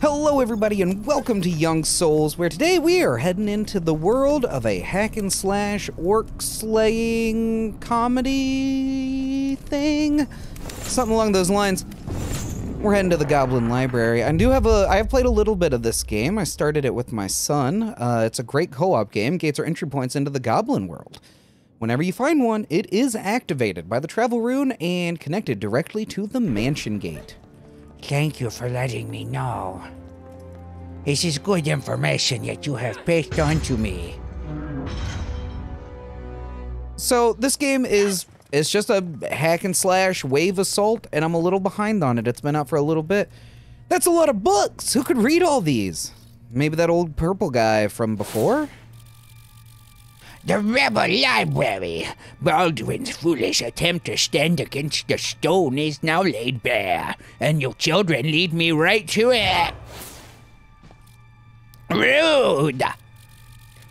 Hello everybody and welcome to Young Souls, where today we are heading into the world of a hack and slash orc slaying comedy thing. Something along those lines. We're heading to the Goblin Library. I have played a little bit of this game. I started it with my son. It's a great co-op game. Gates are entry points into the Goblin world. Whenever you find one, it is activated by the travel rune and connected directly to the mansion gate. Thank you for letting me know. This is good information that you have passed on to me. So this game is just a hack and slash wave assault, and I'm a little behind on it. It's been out for a little bit. That's a lot of books. Who could read all these? Maybe that old purple guy from before? The Rebel Library. Baldwin's foolish attempt to stand against the stone is now laid bare, and your children lead me right to it. Rude!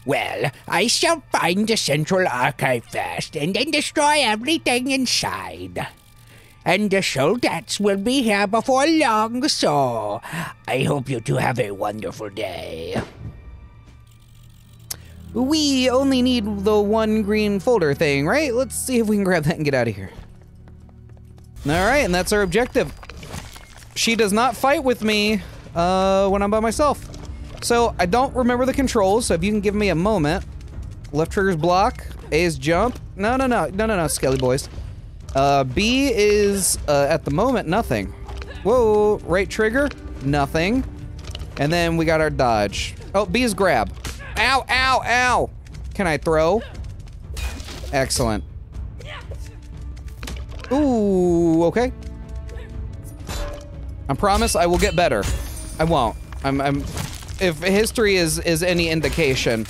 Well, I shall find the central archive first, and then destroy everything inside. And the soldats will be here before long, so I hope you two have a wonderful day. We only need the one green folder thing, right? Let's see if we can grab that and get out of here. Alright, and that's our objective. She does not fight with me when I'm by myself. So, I don't remember the controls, so if you can give me a moment. Left trigger's block, A is jump. No, Skelly boys. B is, at the moment, nothing. Whoa, right trigger, nothing. And then we got our dodge. Oh, B is grab. Ow, ow, ow! Can I throw? Excellent. Ooh, okay. I promise I will get better. I won't. If history is any indication,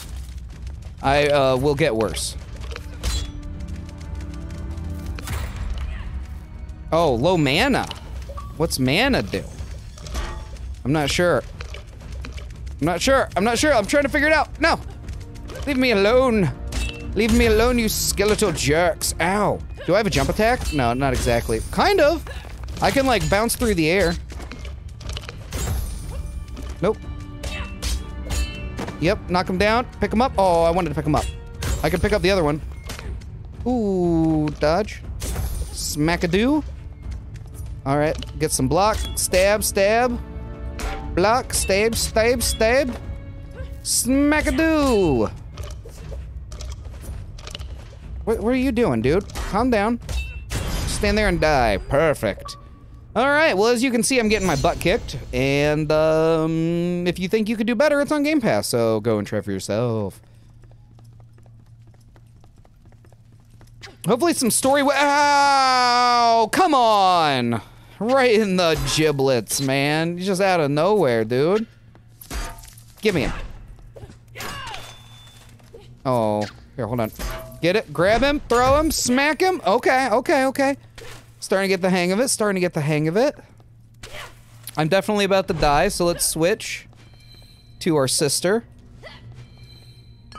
I will get worse. Oh, low mana. What's mana do? I'm not sure. I'm trying to figure it out. No! Leave me alone. Leave me alone, you skeletal jerks. Ow. Do I have a jump attack? No, not exactly. Kind of. I can, like, bounce through the air. Nope. Yep, knock him down. Pick him up. Oh, I wanted to pick him up. I can pick up the other one. Ooh, dodge. Smackadoo. Alright, get some block. Stab, stab. Block, stab, stab, stab. Smackadoo! What are you doing, dude? Calm down. Stand there and die. Perfect. Alright, well, as you can see, I'm getting my butt kicked. And, if you think you could do better, it's on Game Pass, so go and try for yourself. Hopefully some story. Ow! Come on! Right in the giblets, man. You're just out of nowhere, dude. Give me him. Oh, here, hold on. Get it, grab him, throw him, smack him. Okay. Starting to get the hang of it. I'm definitely about to die, so let's switch to our sister.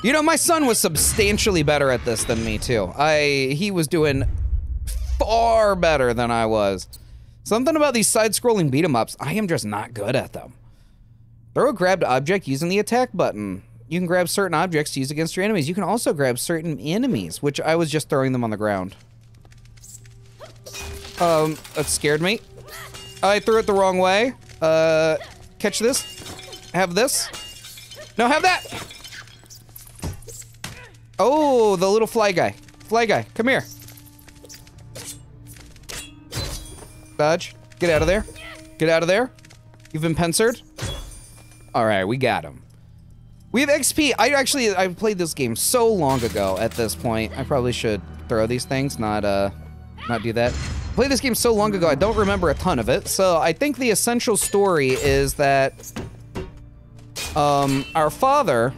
You know, my son was substantially better at this than me, too. He was doing far better than I was. Something about these side-scrolling beat-em-ups, I am just not good at them. Throw a grabbed object using the attack button. You can grab certain objects to use against your enemies. You can also grab certain enemies, which I was just throwing them on the ground. That scared me. I threw it the wrong way. Catch this. Have this. No, have that! Oh, the little fly guy. Fly guy, come here. Dodge. Get out of there. Get out of there. You've been pincered. Alright, we got him. We have XP. I played this game so long ago at this point. I probably should throw these things, not do that. I played this game so long ago, I don't remember a ton of it. So I think the essential story is that our father,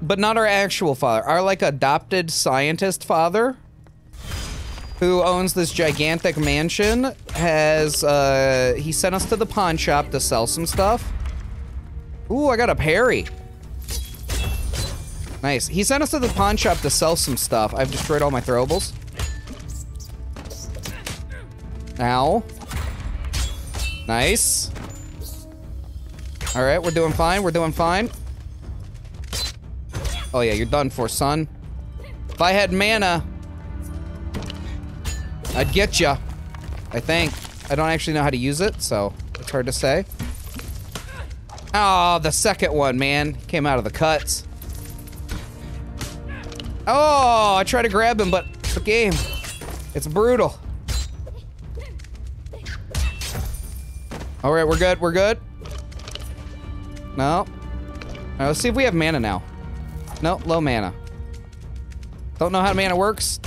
but not our actual father, our like adopted scientist father, who owns this gigantic mansion, has, he sent us to the pawn shop to sell some stuff. Ooh, I got a parry. Nice. He sent us to the pawn shop to sell some stuff. I've destroyed all my throwables. Ow. Nice. All right, we're doing fine. We're doing fine. Oh yeah, you're done for, son. If I had mana, I'd get ya. I think. I don't actually know how to use it, so it's hard to say. Oh, the second one, man. Came out of the cuts. Oh, I tried to grab him, but the game. It's brutal. All right, we're good. We're good. No. All right, let's see if we have mana now. No, low mana. Don't know how mana works.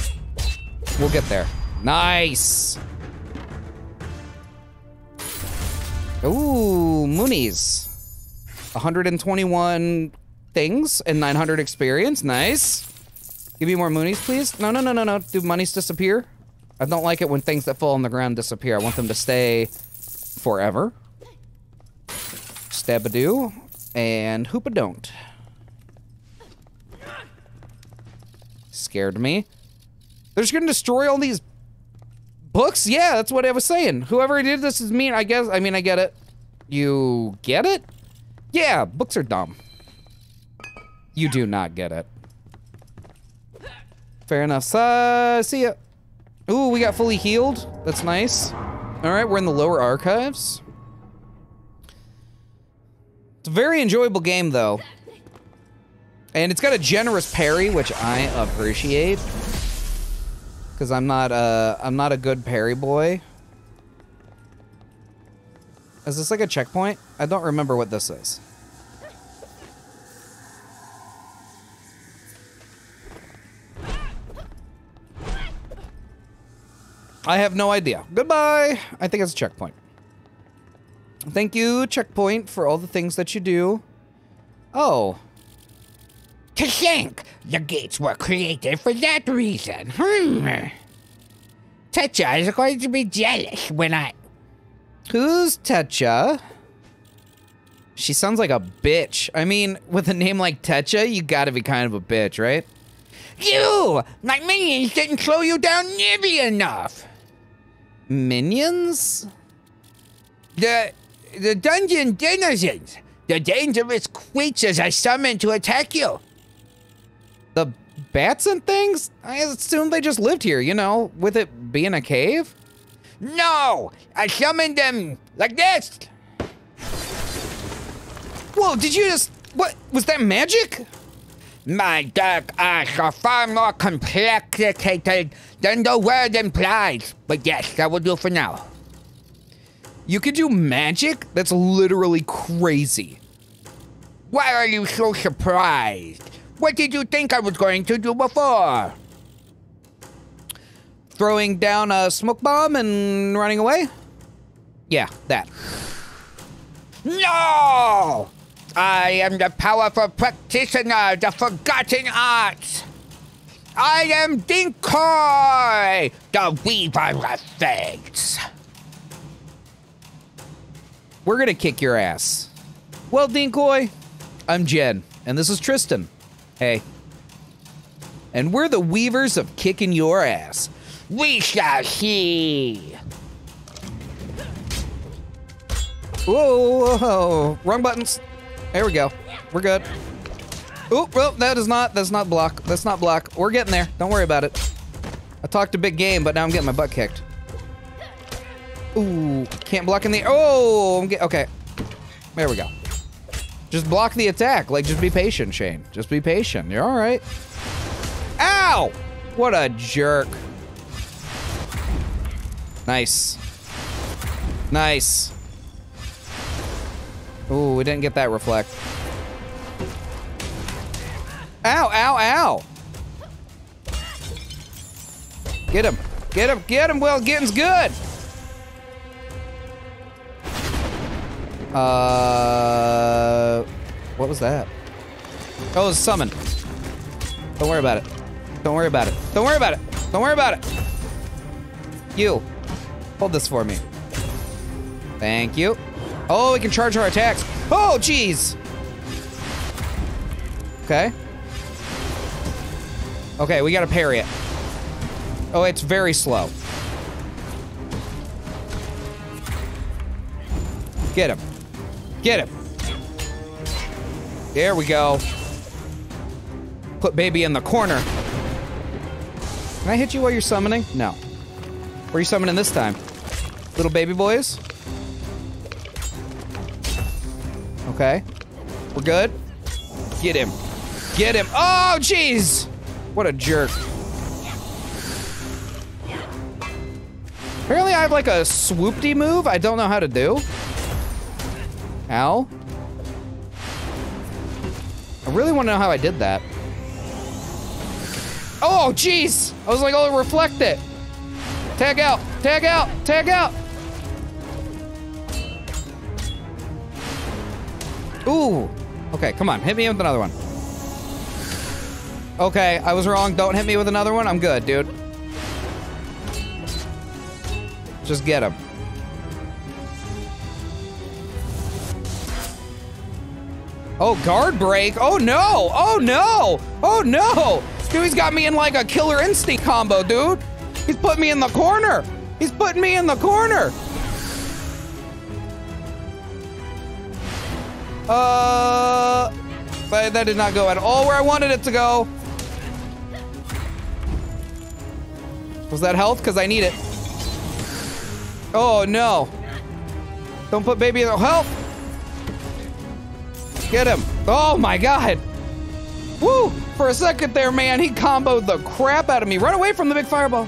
We'll get there. Nice. Ooh, Moonies. 121 things and 900 experience. Nice. Give me more Moonies, please. No, no, no, no, no. Do monies disappear? I don't like it when things that fall on the ground disappear. I want them to stay forever. Stabadoo and Hoopadon't. Scared me. They're just gonna destroy all these books? Yeah, that's what I was saying. Whoever did this is mean, I guess. I mean, I get it. You get it? Yeah, books are dumb. You do not get it. Fair enough. See ya. Ooh, we got fully healed. That's nice. All right, we're in the lower archives. It's a very enjoyable game, though. And it's got a generous parry, which I appreciate. Because I'm not a good parry boy. Is this like a checkpoint? I don't remember what this is. I have no idea. Goodbye. I think it's a checkpoint. Thank you, checkpoint, for all the things that you do. Oh. To think, the gates were created for that reason. Techa is going to be jealous when I... Who's Techa? She sounds like a bitch. I mean, with a name like Techa, you gotta be kind of a bitch, right? You! My minions didn't slow you down nearly enough! Minions? The dungeon denizens! The dangerous creatures I summoned to attack you! The bats and things? I assumed they just lived here, you know, with it being a cave? No! I summoned them like this! Whoa, did you just... What? Was that magic? My dark arts are far more complicated than the word implies. But yes, that will do for now. You could do magic? That's literally crazy. Why are you so surprised? What did you think I was going to do before? Throwing down a smoke bomb and running away? Yeah, that. No! I am the powerful practitioner of the forgotten arts. I am Dinkoy, the weaver of fates. We're gonna kick your ass. Well, Dinkoy, I'm Jen, and this is Tristan. Hey. And we're the weavers of kicking your ass. We shall see. Whoa, whoa, wrong buttons. There we go. We're good. Oh, well, that's not block. That's not block. We're getting there. Don't worry about it. I talked a big game, but now I'm getting my butt kicked. Ooh, can't block in the... Oh, okay. There we go. Just block the attack. Like, just be patient, Shane. Just be patient. You're all right. Ow! What a jerk. Nice. Nice. Ooh, we didn't get that reflect. Ow, ow, ow! Get him. Get him, get him. Well, getting's good. What was that? Oh, it was a summon. Don't worry about it. Don't worry about it. Don't worry about it. Don't worry about it. You. Hold this for me. Thank you. Oh, we can charge our attacks. Oh, jeez. Okay. Okay, we gotta parry it. Oh, it's very slow. Get him. Get him. There we go. Put baby in the corner. Can I hit you while you're summoning? No. Where are you summoning this time? Little baby boys? Okay. We're good. Get him. Get him. Oh, jeez! What a jerk. Apparently I have like a swoop-de move I don't know how to do. Ow. I really want to know how I did that. Oh, jeez! I was like, oh, reflect it. Tag out, tag out, tag out! Ooh. Okay, come on, hit me with another one. Okay, I was wrong. Don't hit me with another one. I'm good, dude. Just get him. Oh, guard break. Oh, no. Oh, no. Oh, no. Dude, he's got me in like a killer instinct combo, dude. He's putting me in the corner. He's putting me in the corner. That did not go at all where I wanted it to go. Was that health? Because I need it. Oh, no. Don't put baby in the help. Get him. Oh, my God. Woo. For a second there, man, he comboed the crap out of me. Run away from the big fireball.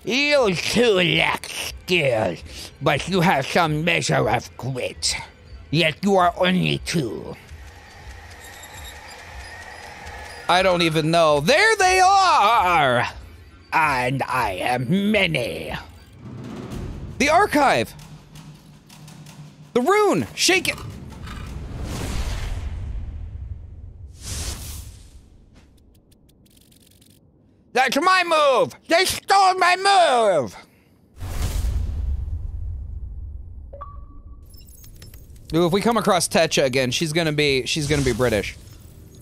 You two lack skill, but you have some measure of grit. Yet you are only two. I don't even know. There they are! And I am many. The archive! The rune! Shake it! That's my move! They stole my move! Ooh, if we come across Techa again, she's gonna be British.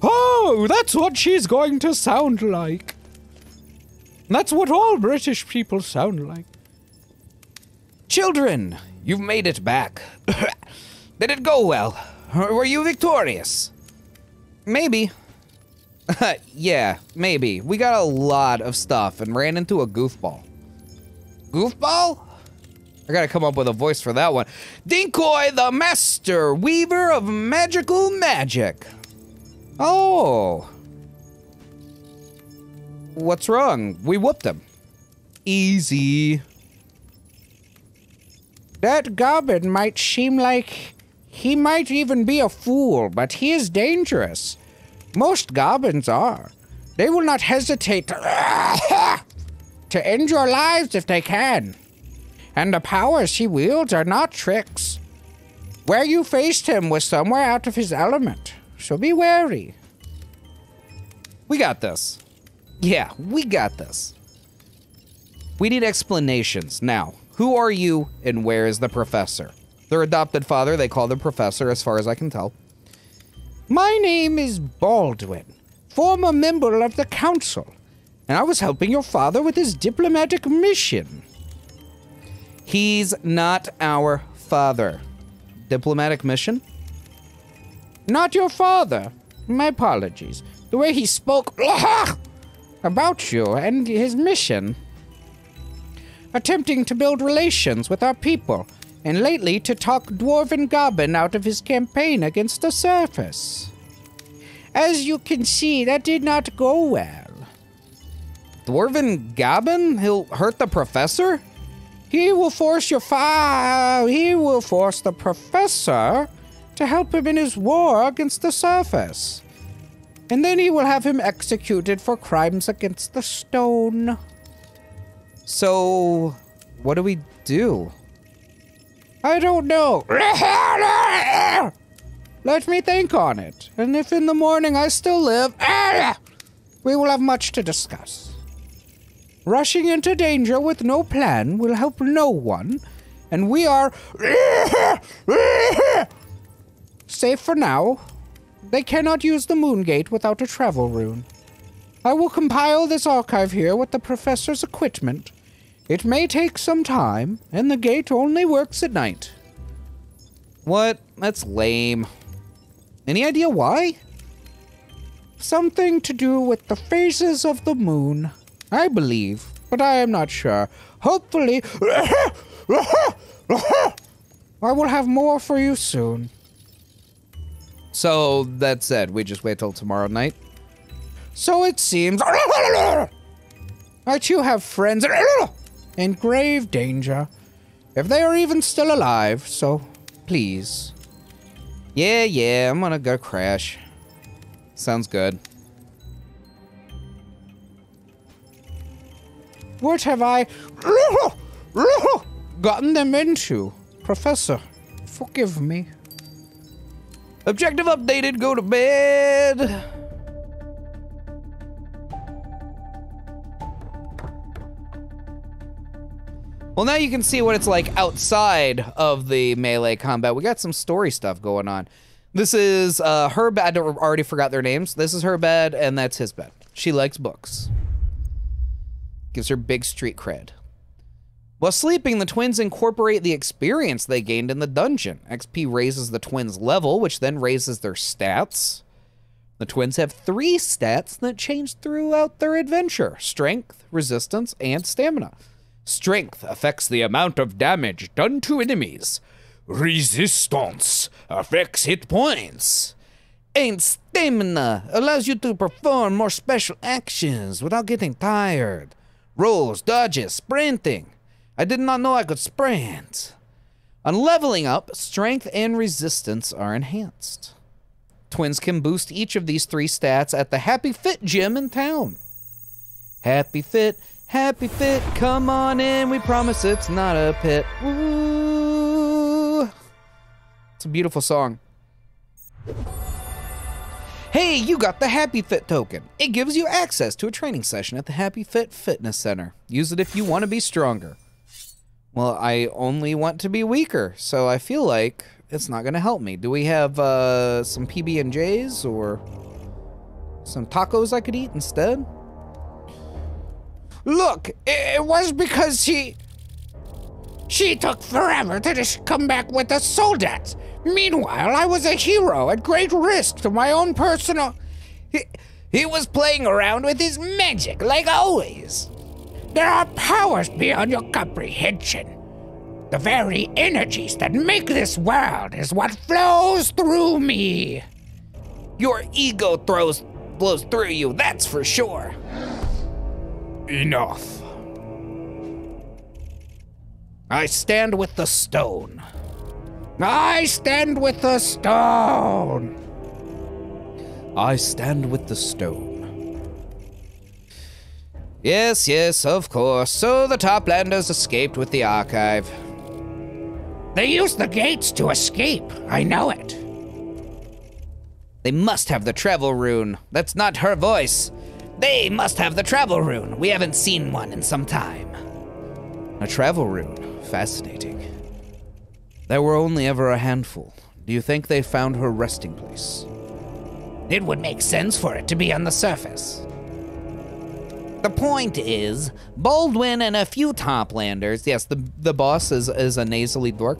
Oh, that's what she's going to sound like. That's what all British people sound like. Children, you've made it back. Did it go well? Were you victorious? Maybe. Yeah, maybe. We got a lot of stuff and ran into a goofball. Goofball? I gotta come up with a voice for that one. Dinkoy, the master weaver of magical magic. Oh. What's wrong? We whooped him. Easy. That goblin might seem like he might even be a fool, but he is dangerous. Most goblins are. They will not hesitate to end your lives if they can. And the powers he wields are not tricks. Where you faced him was somewhere out of his element, so be wary. We got this. Yeah, we got this. We need explanations. Now, who are you and where is the professor? Their adopted father, they call the professor as far as I can tell. My name is Baldwin, former member of the council, and I was helping your father with his diplomatic mission. He's not our father. Diplomatic mission? Not your father. My apologies. The way he spoke about you and his mission. Attempting to build relations with our people, and lately to talk Dwarven Goblin out of his campaign against the surface. As you can see, that did not go well. Dwarven Goblin? He'll hurt the professor? He will force the professor to help him in his war against the surface. And then he will have him executed for crimes against the stone. So, what do we do? I don't know. Let me think on it. And if in the morning I still live, we will have much to discuss. Rushing into danger with no plan will help no one, and we are safe for now. They cannot use the moon gate without a travel rune. I will compile this archive here with the professor's equipment. It may take some time, and the gate only works at night. What? That's lame. Any idea why? Something to do with the phases of the moon, I believe, but I am not sure. Hopefully, I will have more for you soon. So, that said, we just wait till tomorrow night? So it seems. I too have friends in grave danger, if they are even still alive, so please. Yeah, I'm gonna go crash. Sounds good. What have I gotten them into? Professor, forgive me. Objective updated, go to bed. Well, now you can see what it's like outside of the melee combat. We got some story stuff going on. This is her bed. I already forgot their names. This is her bed, and that's his bed. She likes books. Gives her big street cred. While sleeping, the twins incorporate the experience they gained in the dungeon. XP raises the twins' level, which then raises their stats. The twins have 3 stats that change throughout their adventure: strength, resistance, and stamina. Strength affects the amount of damage done to enemies. Resistance affects hit points. And stamina allows you to perform more special actions without getting tired. Rolls, dodges, sprinting. I did not know I could sprint. On leveling up, strength and resistance are enhanced. Twins can boost each of these 3 stats at the Happy Fit gym in town. Happy Fit, come on in, we promise it's not a pit. Ooh. It's a beautiful song. Hey, you got the Happy Fit token. It gives you access to a training session at the Happy Fit Fitness Center. Use it if you want to be stronger. Well, I only want to be weaker, so I feel like it's not going to help me. Do we have some PB&Js or some tacos I could eat instead? Look, it was because she took forever to just come back with the soldats. Meanwhile, I was a hero at great risk to my own personal... He was playing around with his magic, like always. There are powers beyond your comprehension. The very energies that make this world is what flows through me. Your ego blows through you, that's for sure. Enough. I stand with the stone. I stand with the stone. I stand with the stone. Yes, of course. So the Toplanders escaped with the archive. They used the gates to escape. I know it. They must have the travel rune. That's not her voice. They must have the travel rune. We haven't seen one in some time. A travel rune. Fascinating. There were only ever a handful. Do you think they found her resting place? It would make sense for it to be on the surface. The point is, Baldwin and a few Toplanders, yes, the boss is a nasally dork,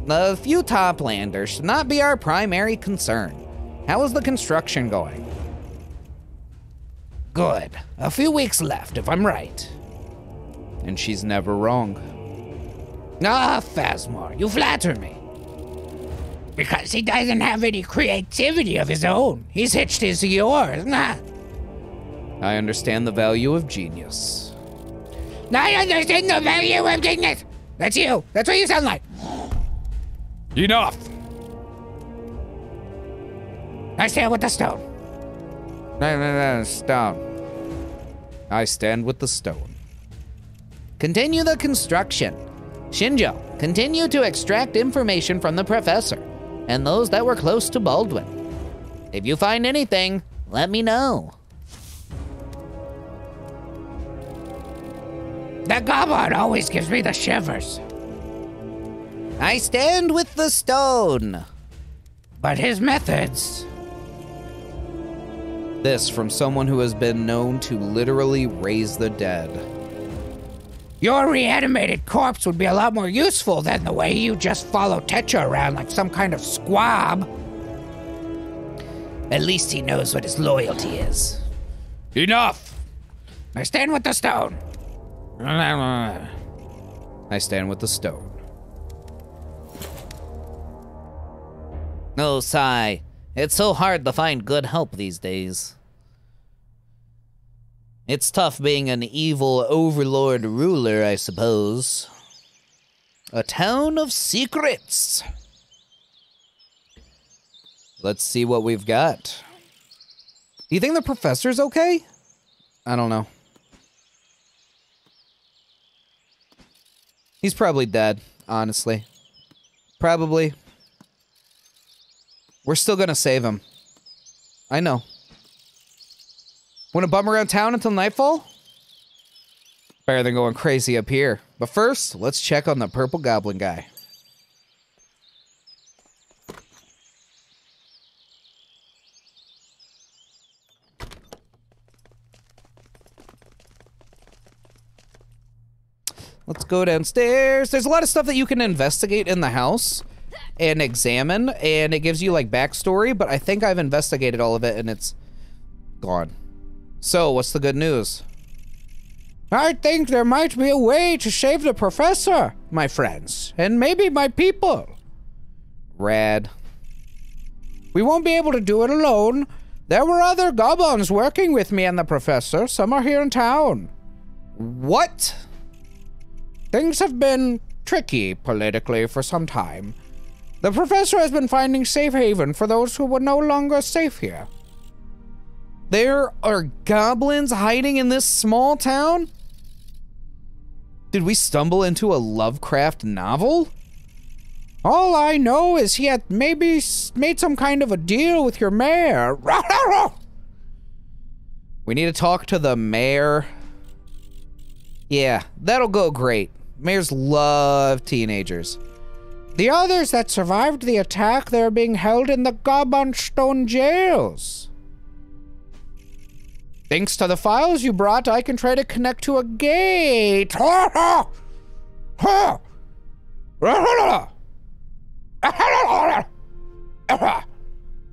a few Toplanders should not be our primary concern. How is the construction going? Good. A few weeks left, if I'm right. And she's never wrong. Ah, Phasmor, you flatter me. Because he doesn't have any creativity of his own. He's hitched his to yours, nah. I understand the value of genius. I understand the value of genius. That's you. That's what you sound like. Enough. I stand with the stone. No, stone. I stand with the stone. Continue the construction. Shinjo, continue to extract information from the professor and those that were close to Baldwin. If you find anything, let me know. That goblin always gives me the shivers. I stand with the stone. But his methods... This from someone who has been known to literally raise the dead. Your reanimated corpse would be a lot more useful than the way you just follow Tetra around like some kind of squab. At least he knows what his loyalty is. Enough! I stand with the stone. I stand with the stone. No, sigh. It's so hard to find good help these days. It's tough being an evil overlord ruler, I suppose. A town of secrets. Let's see what we've got. Do you think the professor's okay? I don't know. He's probably dead, honestly. Probably. We're still gonna save him. I know. Wanna bum around town until nightfall? Better than going crazy up here. But first, let's check on the purple goblin guy. Let's go downstairs. There's a lot of stuff that you can investigate in the house and examine, and it gives you like backstory, but I think I've investigated all of it and it's gone. So, what's the good news? I think there might be a way to save the professor, my friends, and maybe my people. Rad. We won't be able to do it alone. There were other goblins working with me and the professor. Some are here in town. What? Things have been tricky politically for some time. The professor has been finding safe haven for those who were no longer safe here. There are goblins hiding in this small town? Did we stumble into a Lovecraft novel? All I know is he had maybe made some kind of a deal with your mayor. We need to talk to the mayor. Yeah, that'll go great. Mayors love teenagers. The others that survived the attack, they're being held in the Gobonstone jails. Thanks to the files you brought, I can try to connect to a gate.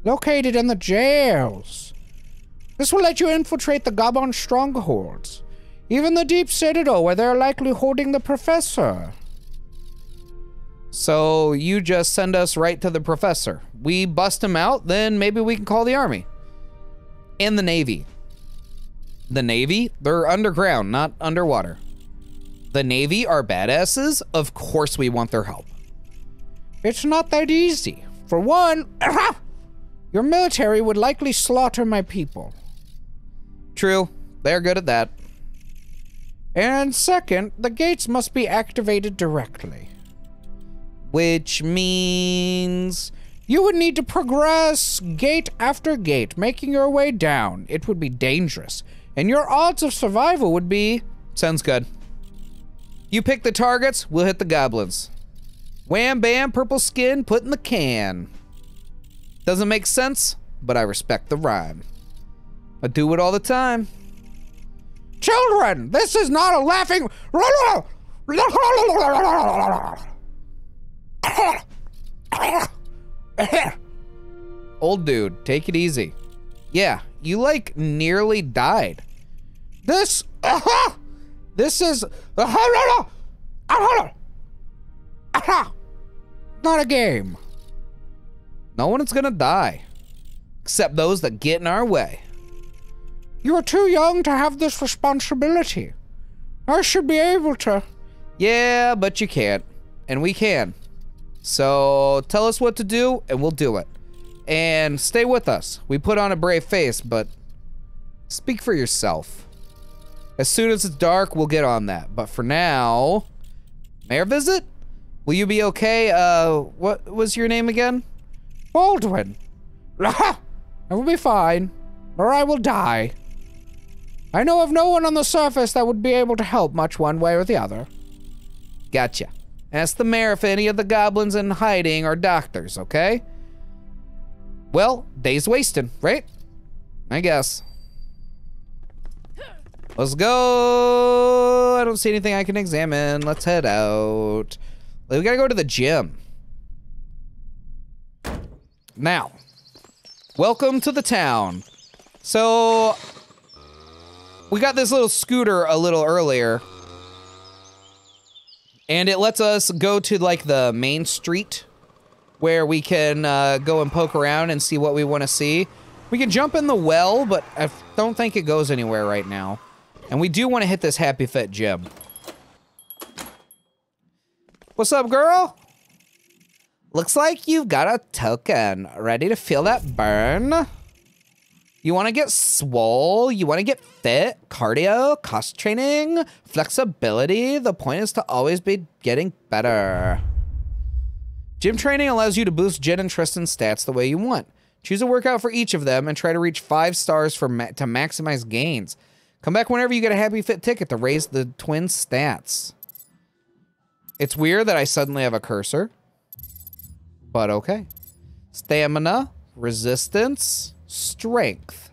Located in the jails. This will let you infiltrate the Gobon strongholds. Even the deep citadel where they're likely holding the professor. So you just send us right to the professor. We bust him out, then maybe we can call the army. And the Navy. The Navy, they're underground, not underwater. The Navy are badasses. Of course we want their help. It's not that easy. For one, your military would likely slaughter my people. True, they're good at that. And second, the gates must be activated directly. Which means... You would need to progress gate after gate, making your way down. It would be dangerous, and your odds of survival would be... Sounds good. You pick the targets, we'll hit the goblins. Wham bam, purple skin, put in the can. Doesn't make sense, but I respect the rhyme. I do it all the time. Children, this is not a laughing... Old dude, take it easy. Yeah, you like nearly died. This is not a game. No one's gonna die. Except those that get in our way. You are too young to have this responsibility. I should be able to. Yeah, but you can't. And we can. So tell us what to do and we'll do it. And stay with us. We put on a brave face, but speak for yourself. As soon as it's dark, we'll get on that. But for now, mayor visit? Will you be okay? What was your name again? Baldwin. I will be fine, or I will die. I know of no one on the surface that would be able to help much one way or the other. Gotcha. Ask the mayor if any of the goblins in hiding are doctors, okay? Well, days wasted, right? I guess. Let's go I don't see anything I can examine. Let's head out. We gotta go to the gym. Now, welcome to the town. So, we got this little scooter a little earlier. And it lets us go to, like, the main street where we can go and poke around and see what we want to see. We can jump in the well, but I don't think it goes anywhere right now. And we do want to hit this Happy Fit gym. What's up, girl? Looks like you've got a token. Ready to feel that burn? You want to get swole? You want to get fit? Cardio? Cost training? Flexibility? The point is to always be getting better. Gym training allows you to boost Jen and Tristan's stats the way you want. Choose a workout for each of them and try to reach 5 stars to maximize gains. Come back whenever you get a Happy Fit ticket to raise the twins' stats. It's weird that I suddenly have a cursor. But okay. Stamina, resistance, strength.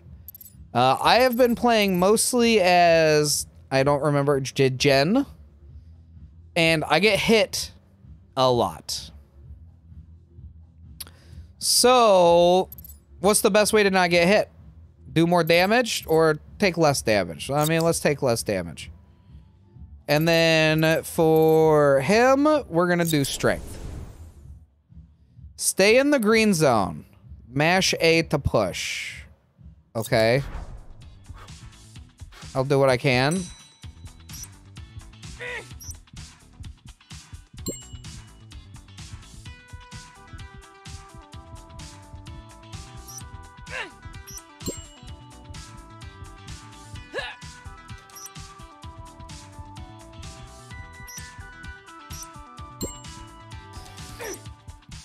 I have been playing mostly as, I don't remember, Jen. And I get hit a lot. So, what's the best way to not get hit? Do more damage or take less damage? I mean, let's take less damage. And then for him, we're gonna do strength. Stay in the green zone. Mash A to push. Okay. I'll do what I can.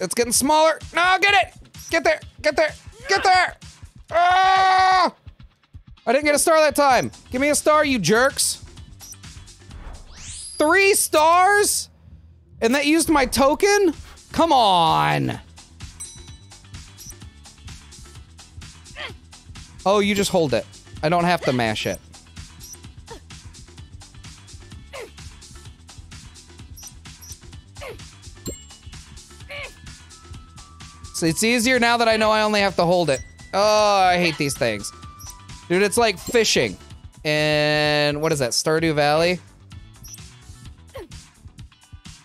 It's getting smaller. No, get it! Get there! Get there! Get there! Ah! I didn't get a star that time. Give me a star, you jerks. 3 stars? And that used my token? Come on. Oh, you just hold it. I don't have to mash it. So it's easier now that I know I only have to hold it. Oh, I hate these things. Dude, it's like fishing. And what is that, Stardew Valley?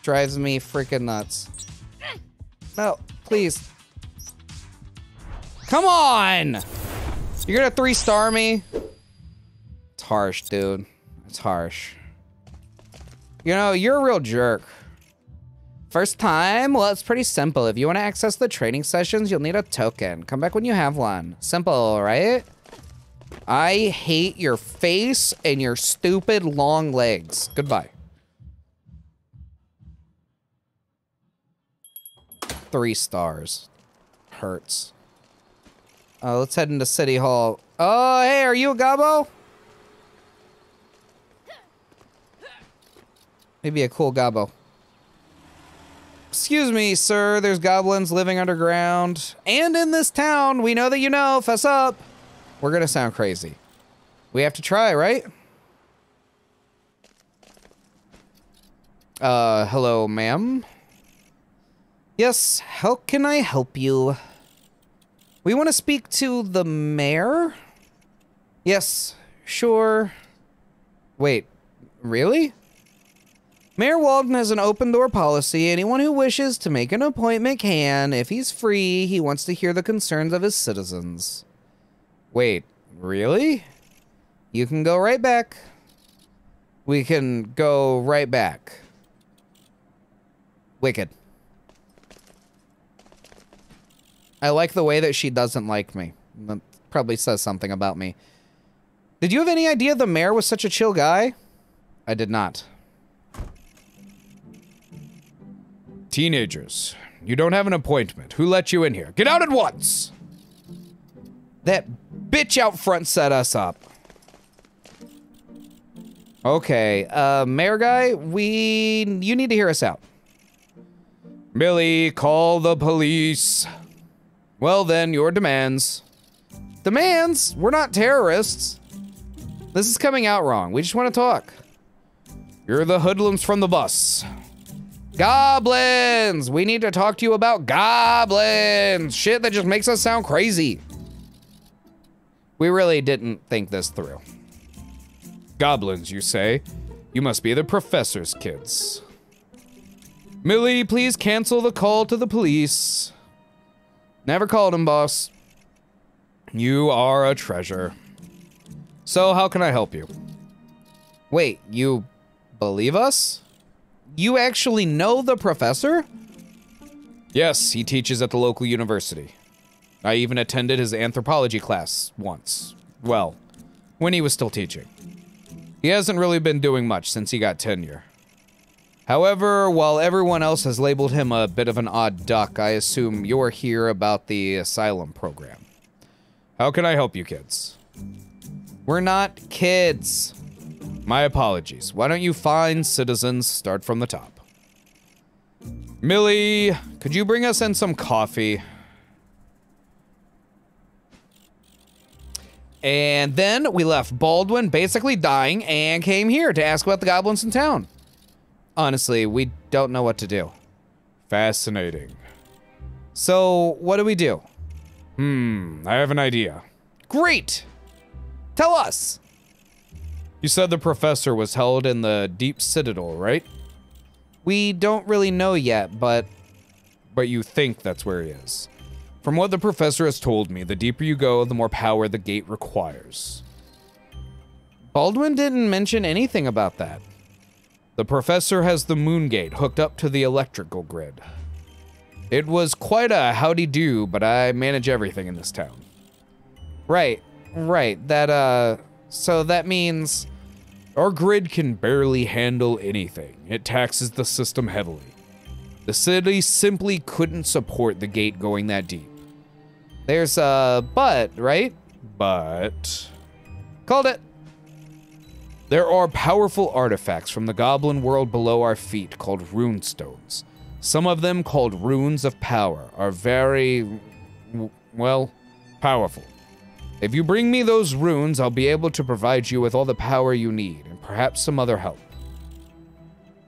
Drives me freaking nuts. No, please. Come on! You're gonna 3-star me? It's harsh, dude. It's harsh. You know, you're a real jerk. First time? Well, it's pretty simple. If you want to access the training sessions, you'll need a token. Come back when you have one. Simple, right? I hate your face and your stupid long legs. Goodbye. 3 stars. Hurts. Let's head into City Hall. Oh, hey, are you a gobbo? Maybe a cool gobbo. Excuse me, sir. There's goblins living underground. And in this town. We know that you know. Fess up. We're gonna sound crazy. We have to try, right? Hello, ma'am. Yes, how can I help you? We want to speak to the mayor? Yes, sure. Wait, really? Mayor Walden has an open-door policy. Anyone who wishes to make an appointment can. If he's free, he wants to hear the concerns of his citizens. Wait, really? You can go right back. We can go right back. Wicked. I like the way that she doesn't like me. That probably says something about me. Did you have any idea the mayor was such a chill guy? I did not. Teenagers, you don't have an appointment. Who let you in here? Get out at once! That bitch out front set us up. Okay, mayor guy, you need to hear us out. Millie, call the police. Well then, your demands. Demands? We're not terrorists. This is coming out wrong. We just want to talk. You're the hoodlums from the bus. Goblins! We need to talk to you about goblins! Shit that just makes us sound crazy. We really didn't think this through. Goblins, you say? You must be the professor's kids. Millie, please cancel the call to the police. Never called him, boss. You are a treasure. So, how can I help you? Wait, you believe us? You actually know the professor? Yes, he teaches at the local university. I even attended his anthropology class once. Well, when he was still teaching. He hasn't really been doing much since he got tenure. However, while everyone else has labeled him a bit of an odd duck, I assume you're here about the asylum program. How can I help you kids? We're not kids. My apologies. Why don't you fine citizens start from the top? Millie, could you bring us in some coffee? And then we left Baldwin basically dying and came here to ask about the goblins in town. Honestly, we don't know what to do. Fascinating. So, what do we do? I have an idea. Great! Tell us! You said the professor was held in the Deep Citadel, right? We don't really know yet, but you think that's where he is. From what the professor has told me, the deeper you go, the more power the gate requires. Baldwin didn't mention anything about that. The professor has the moon gate hooked up to the electrical grid. It was quite a howdy-do, but I manage everything in this town. Right. So that means our grid can barely handle anything. It taxes the system heavily. The city simply couldn't support the gate going that deep. There's a but, right? But... Called it. There are powerful artifacts from the goblin world below our feet called rune stones. Some of them, called runes of power, are very, well, powerful. If you bring me those runes, I'll be able to provide you with all the power you need, and perhaps some other help.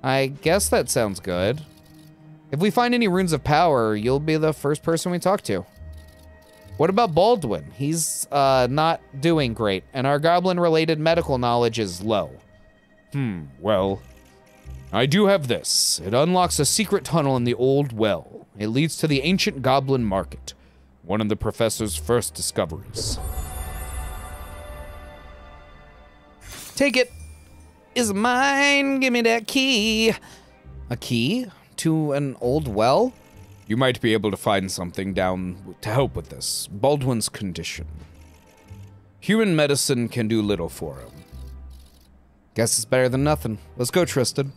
I guess that sounds good. If we find any runes of power, you'll be the first person we talk to. What about Baldwin? He's not doing great, and our goblin-related medical knowledge is low. Well, I do have this. It unlocks a secret tunnel in the old well. It leads to the ancient goblin market, one of the professor's first discoveries. Take it. Is mine. Give me that key. A key to an old well? You might be able to find something down to help with this. Baldwin's condition. Human medicine can do little for him. Guess it's better than nothing. Let's go, Tristan.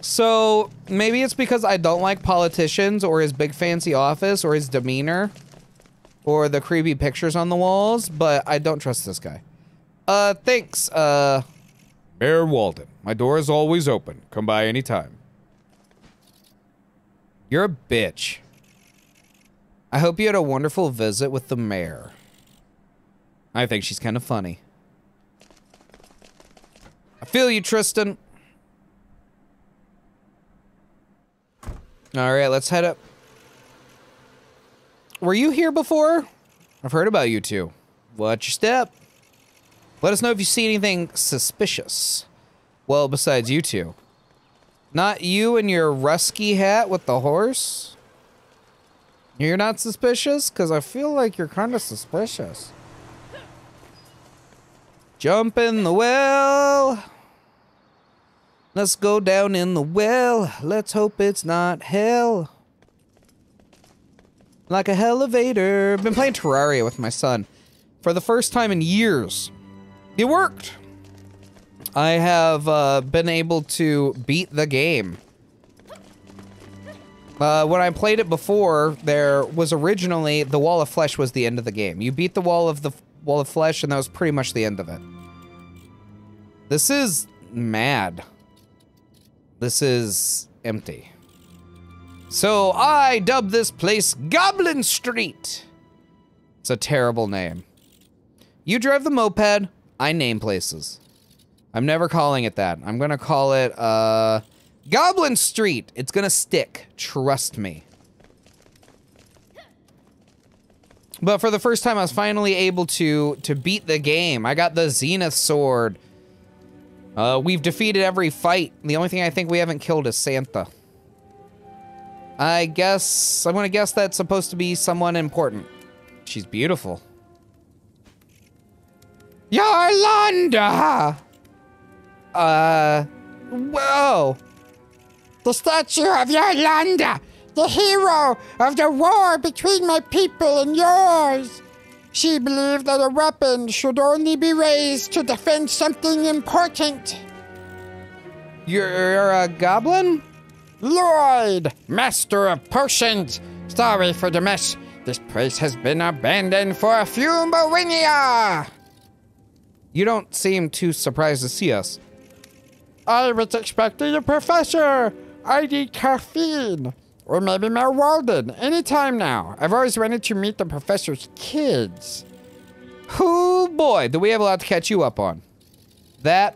So maybe it's because I don't like politicians or his big fancy office or his demeanor or the creepy pictures on the walls, but I don't trust this guy. Thanks, Mayor Walden. My door is always open. Come by anytime. You're a bitch. I hope you had a wonderful visit with the mayor. I think she's kind of funny. I feel you, Tristan. All right, let's head up. Were you here before? I've heard about you two. Watch your step. Let us know if you see anything suspicious. Well, besides you two. Not you and your Rusky hat with the horse? You're not suspicious? Because I feel like you're kind of suspicious. Jump in the well. Let's go down in the well. Let's hope it's not hell. Like a elevator. Been playing Terraria with my son for the first time in years. It worked. I have been able to beat the game. When I played it before, there was originally the Wall of Flesh was the end of the game. You beat the Wall of Flesh, and that was pretty much the end of it. This is mad. This is empty. So I dubbed this place Goblin Street. It's a terrible name. You drive the moped, I name places. I'm never calling it that. I'm gonna call it, Goblin Street. It's gonna stick. Trust me. But for the first time, I was finally able to beat the game. I got the Zenith Sword. We've defeated every fight. The only thing I think we haven't killed is Santa. I'm gonna guess that's supposed to be someone important. She's beautiful. Yolanda! Whoa! The statue of Yolanda, the hero of the war between my people and yours. She believed that a weapon should only be raised to defend something important. You're a goblin? Lloyd, master of potions. Sorry for the mess. This place has been abandoned for a few millennia. You don't seem too surprised to see us. I was expecting a professor. I need caffeine. Or maybe Mayor Walden. Anytime now. I've always wanted to meet the professor's kids. Oh boy, do we have a lot to catch you up on. That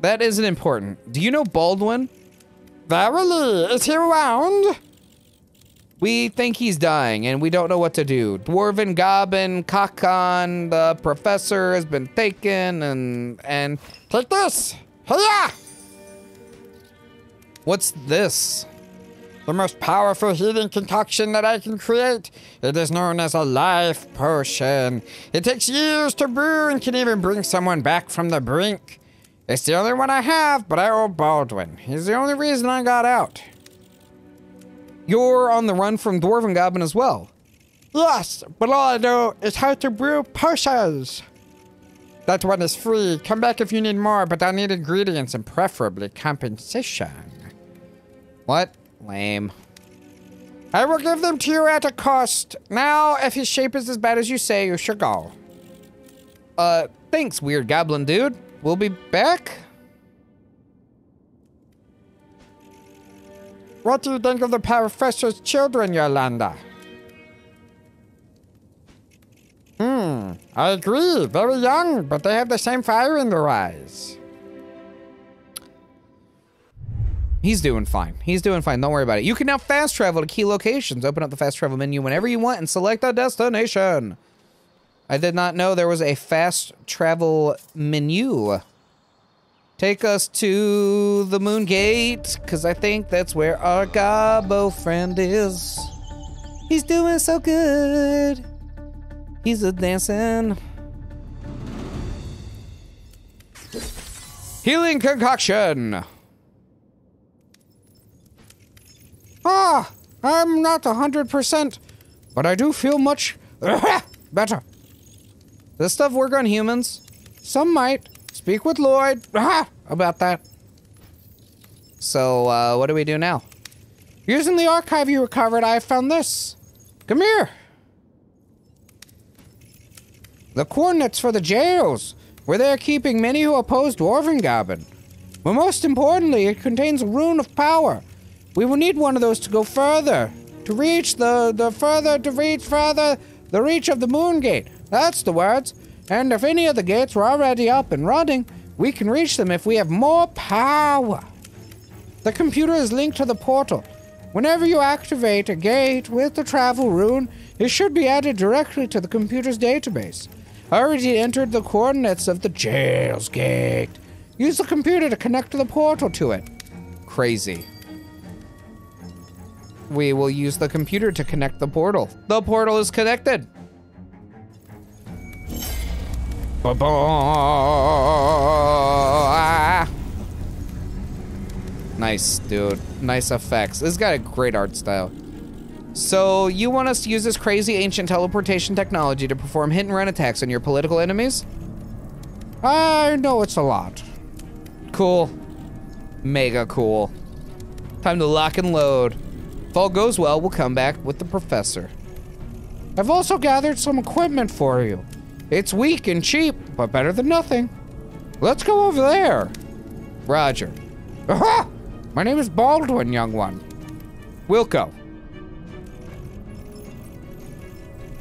isn't important. Do you know Baldwin? Verily, is he around? We think he's dying, and we don't know what to do. Dwarven Goblin, Kakon, the professor has been taken, and... Take this! Hiya! What's this? The most powerful healing concoction that I can create. It is known as a life potion. It takes years to brew and can even bring someone back from the brink. It's the only one I have, but I owe Baldwin. He's the only reason I got out. You're on the run from Dwarven Goblin as well. Yes, but all I know is how to brew potions. That one is free. Come back if you need more, but I need ingredients and preferably compensation. What? Lame. I will give them to you at a cost. Now, if his shape is as bad as you say, you should go. Thanks, weird goblin dude. We'll be back? What do you think of the professor's children, Yolanda? I agree. Very young, but they have the same fire in their eyes. He's doing fine. He's doing fine. Don't worry about it. You can now fast travel to key locations. Open up the fast travel menu whenever you want and select a destination. I did not know there was a fast travel menu. Take us to the Moon Gate, because I think that's where our Gobbo friend is. He's doing so good. He's a dancing. Healing concoction. I'm not 100%, but I do feel much better. Does stuff work on humans? Some might. Speak with Lloyd about that. So, what do we do now? Using the archive you recovered, I found this. Come here. The coordinates for the jails, where they are keeping many who oppose Dwarven Goblin. But most importantly, it contains a rune of power. We will need one of those to go further. To reach the reach of the Moon Gate. That's the words. And if any of the gates were already up and running, we can reach them if we have more power. The computer is linked to the portal. Whenever you activate a gate with the travel rune, it should be added directly to the computer's database. I already entered the coordinates of the jail's gate. Use the computer to connect the portal to it. Crazy. We will use the computer to connect the portal. The portal is connected. Nice, dude. Nice effects. This has got a great art style. So, you want us to use this crazy ancient teleportation technology to perform hit and run attacks on your political enemies? I know it's a lot. Cool. Mega cool. Time to lock and load. If all goes well, we'll come back with the professor. I've also gathered some equipment for you. It's weak and cheap, but better than nothing. Let's go over there. Roger. Aha! My name is Baldwin, young one. Wilco.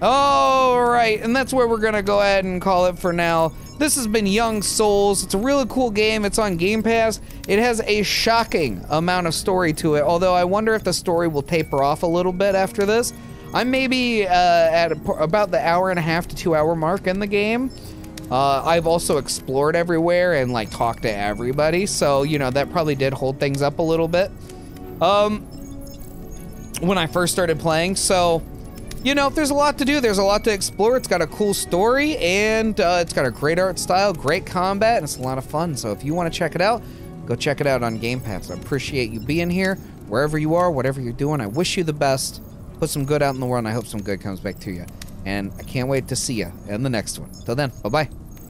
All right, and that's where we're gonna go ahead and call it for now. This has been Young Souls. It's a really cool game. It's on Game Pass. It has a shocking amount of story to it, although I wonder if the story will taper off a little bit after this. I'm maybe at about the 1.5 to 2 hour mark in the game. I've also explored everywhere and like talked to everybody, so you know that probably did hold things up a little bit when I first started playing. So you know, there's a lot to do, there's a lot to explore. It's got a cool story, and it's got a great art style, great combat, and it's a lot of fun. So if you want to check it out, go check it out on Game Pass. I appreciate you being here, wherever you are, whatever you're doing. I wish you the best. Put some good out in the world, and I hope some good comes back to you. And I can't wait to see you in the next one. Till then, bye-bye.